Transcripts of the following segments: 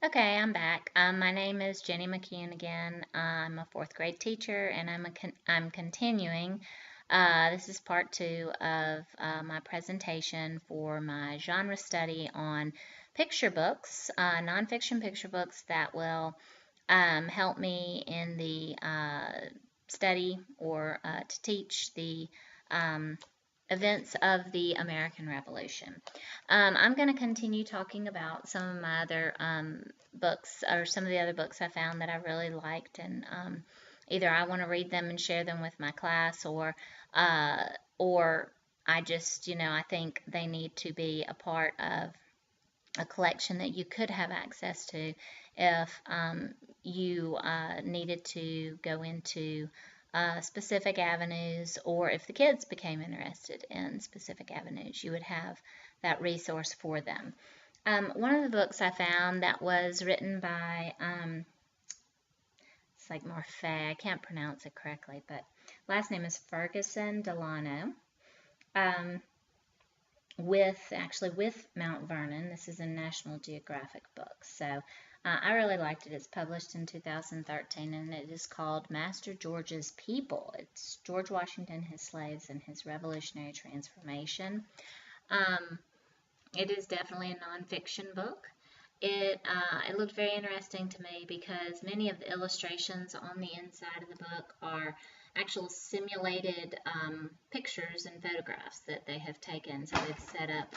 Okay, I'm back. My name is Jenny McKeon again. I'm a fourth grade teacher, and I'm continuing. This is part two of my presentation for my genre study on picture books, nonfiction picture books that will help me in the study or to teach the um, events of the American Revolution. I'm going to continue talking about some of my other books or some of the other books I found that I really liked, and either I want to read them and share them with my class, uh, or I just, I think they need to be a part of a collection that you could have access to if you needed to go into specific avenues, or if the kids became interested in specific avenues, you would have that resource for them. One of the books I found that was written by, it's like Morphe, I can't pronounce it correctly, but last name is Ferguson Delano. Um, with Mount Vernon. This is a National Geographic book. So I really liked it. It's published in 2013 and it is called Master George's People. It's George Washington, his slaves, and his revolutionary transformation. Um, it is definitely a nonfiction book. It looked very interesting to me because many of the illustrations on the inside of the book are actual simulated pictures and photographs that they have taken. So they've set up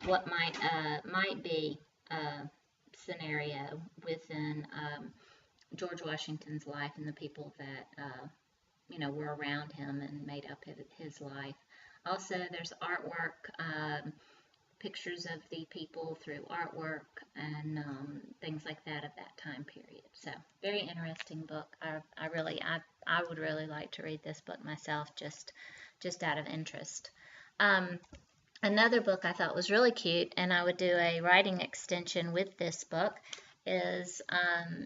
what might be a scenario within George Washington's life and the people that were around him and made up his life. Also, there's artwork. Pictures of the people through artwork and things like that of that time period. So very interesting book. I would really like to read this book myself, just out of interest. Um, Another book I thought was really cute, and I would do a writing extension with this book, is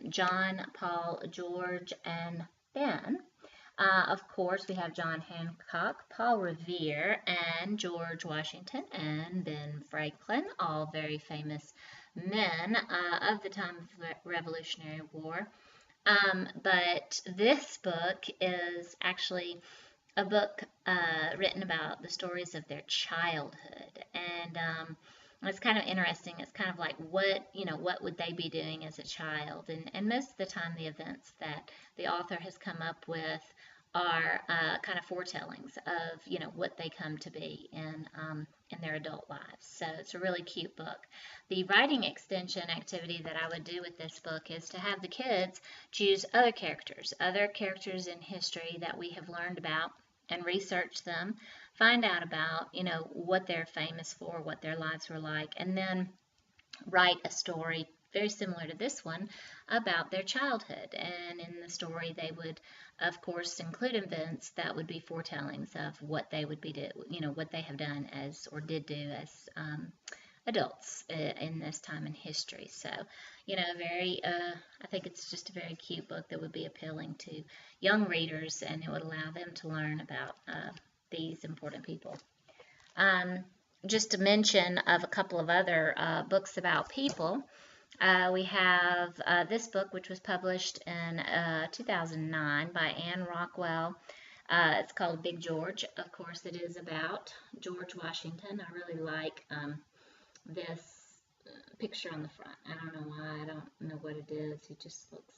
John, Paul, George, and Ben. Of course, we have John Hancock, Paul Revere, and George Washington, and Ben Franklin, all very famous men of the time of the Revolutionary War. But this book is actually a book written about the stories of their childhood, and it's kind of interesting. It's kind of like what would they be doing as a child, and most of the time the events that the author has come up with are kind of foretellings of what they come to be in their adult lives. So it's a really cute book. The writing extension activity that I would do with this book is to have the kids choose other characters in history that we have learned about, and research them, find out about what they're famous for, what their lives were like, and then write a story very similar to this one about their childhood. And in the story, they would, of course, include events that would be foretellings of what they would be, what they have done as or did do as adults in this time in history. So, I think it's just a very cute book that would be appealing to young readers, and it would allow them to learn about these important people. Um, just a mention of a couple of other books about people. We have this book, which was published in 2009 by Anne Rockwell. It's called Big George. Of course, it is about George Washington. I really like this picture on the front. I don't know why. I don't know what it is. He just looks,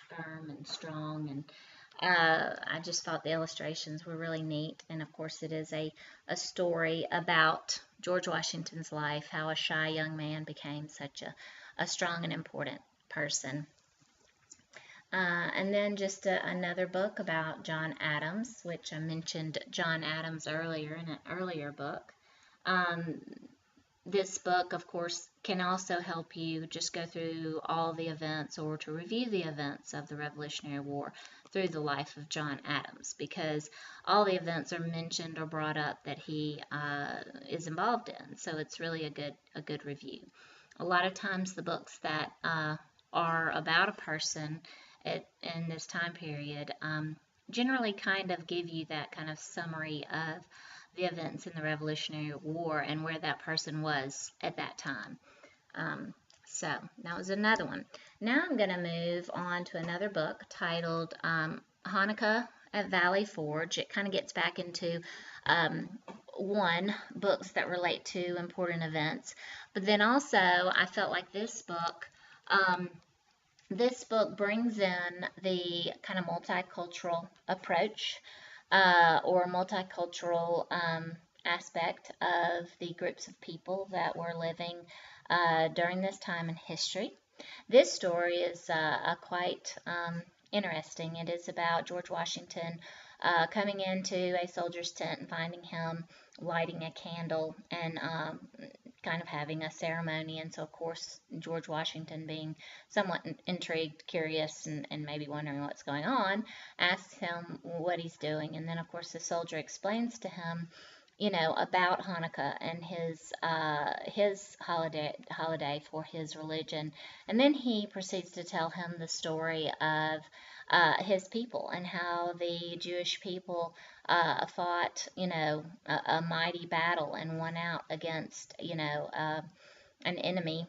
firm and strong. And I just thought the illustrations were really neat. And of course, it is a story about George Washington's life, how a shy young man became such a strong and important person. And then just another book about John Adams, which I mentioned John Adams earlier in an earlier book. This book, of course, can also help you just go through all the events or to review the events of the Revolutionary War through the life of John Adams, because all the events are mentioned or brought up that he is involved in. So it's really a good review. A lot of times the books that are about a person in this time period generally kind of give you that kind of summary of the events in the Revolutionary War and where that person was at that time. So that was another one. Now I'm going to move on to another book titled Hanukkah at Valley Forge. It kind of gets back into books that relate to important events. But then also, I felt like this book brings in the kind of multicultural approach or multicultural aspect of the groups of people that were living during this time in history. This story is quite interesting. It is about George Washington coming into a soldier's tent and finding him lighting a candle and kind of having a ceremony. And so, of course, George Washington, being somewhat intrigued, curious, and maybe wondering what's going on, asks him what he's doing. And then, of course, the soldier explains to him, about Hanukkah and his holiday for his religion. And then he proceeds to tell him the story of his people and how the Jewish people fought, a mighty battle and won out against, an enemy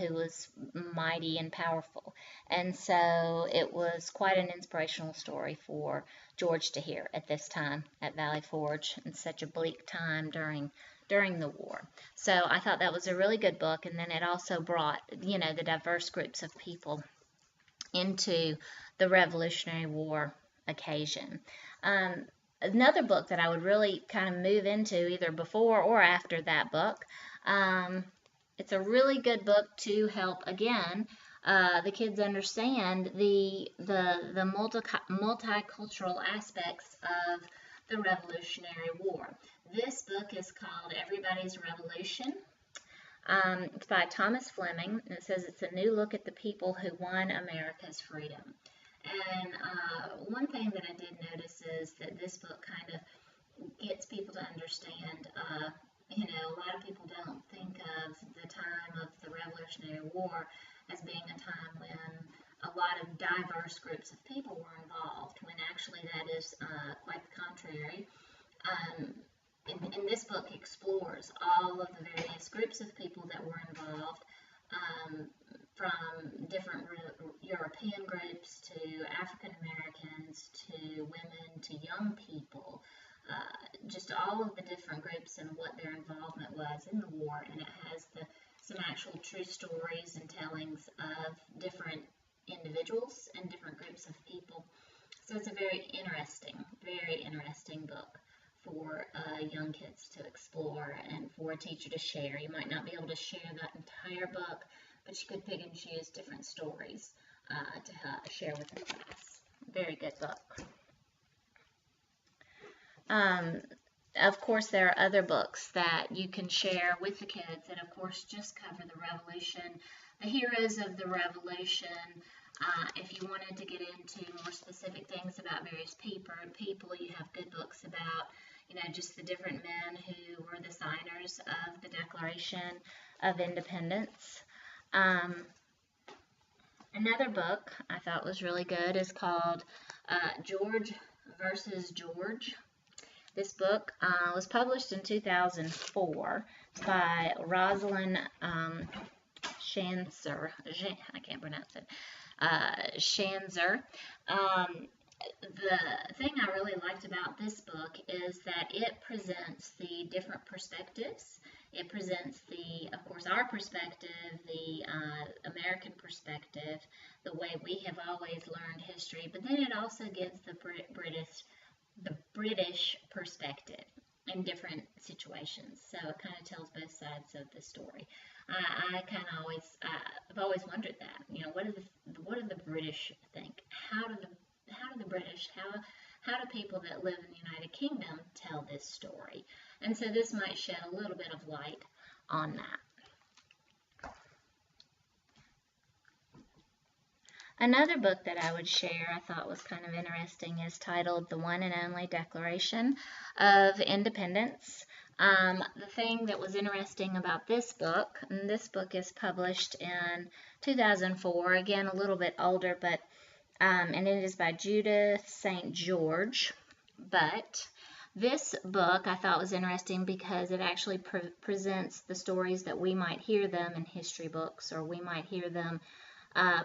who was mighty and powerful. And so it was quite an inspirational story for George to hear at this time at Valley Forge in such a bleak time during the war. So I thought that was a really good book, and then it also brought, the diverse groups of people into the Revolutionary War occasion. Another book that I would really kind of move into either before or after that book. It's a really good book to help, again, the kids understand the multicultural aspects of the Revolutionary War. This book is called Everybody's Revolution. It's by Thomas Fleming, and it says it's a new look at the people who won America's freedom. And one thing that I did notice is that this book kind of gets people to understand, a lot of people don't think of the time of the Revolutionary War as being a time when a lot of diverse groups of people were involved, when actually that is quite the contrary. And this book explores all of the various groups of people that were involved, from different European groups to African Americans to women to young people, just all of the different groups and what their involvement was in the war. And it has some actual true stories and tellings of different individuals and different groups of people. So it's a very interesting book for young kids to explore and for a teacher to share. You might not be able to share that entire book, but you could pick and choose different stories to share with the class. Very good book. Of course, there are other books that you can share with the kids that, of course, just cover the Revolution, the heroes of the Revolution. If you wanted to get into more specific things about various people, you have good books about, just the different men who were the signers of the Declaration of Independence. Another book I thought was really good is called George versus George. This book was published in 2004 by Rosalind Shanzer. I can't pronounce it. Shanzer. The thing I really liked about this book is that it presents the different perspectives. It presents of course, our perspective, the American perspective, the way we have always learned history, but then it also gives the British perspective in different situations. So it kind of tells both sides of the story. I've always wondered that. What do the British think? How do the British, how do people that live in the United Kingdom tell this story? And so this might shed a little bit of light on that. Another book that I would share I thought was kind of interesting is titled The One and Only Declaration of Independence. The thing that was interesting about this book, and this book is published in 2004, again a little bit older, but and it is by Judith St. George, but This book I thought was interesting because it actually presents the stories that we might hear them in history books, or we might hear them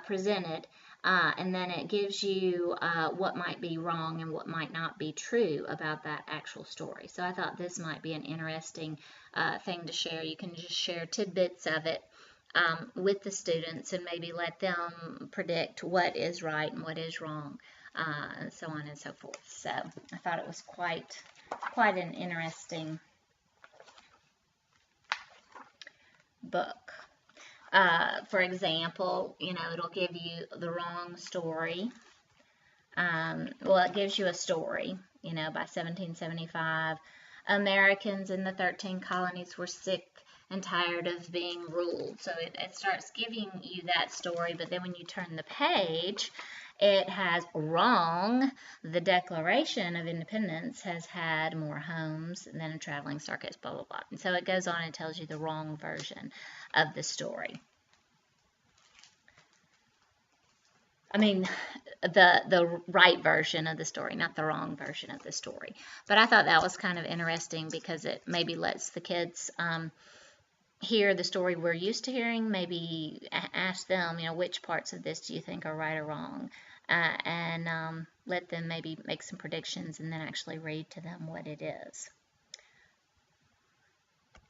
presented, and then it gives you what might be wrong and what might not be true about that actual story. So I thought this might be an interesting thing to share. You can just share tidbits of it with the students and maybe let them predict what is right and what is wrong, and so on and so forth. So I thought it was quite an interesting book. For example, it'll give you the wrong story. Well, it gives you a story, by 1775, Americans in the 13 colonies were sick and tired of being ruled. So it starts giving you that story, but then when you turn the page, it has wrong. The Declaration of Independence has had more homes than a traveling circus, blah, blah, blah. And so it goes on and tells you the wrong version of the story. I mean, the right version of the story, not the wrong version of the story. But I thought that was kind of interesting because it maybe lets the kids hear the story we're used to hearing, maybe ask them, which parts of this do you think are right or wrong, and let them maybe make some predictions and then actually read to them what it is.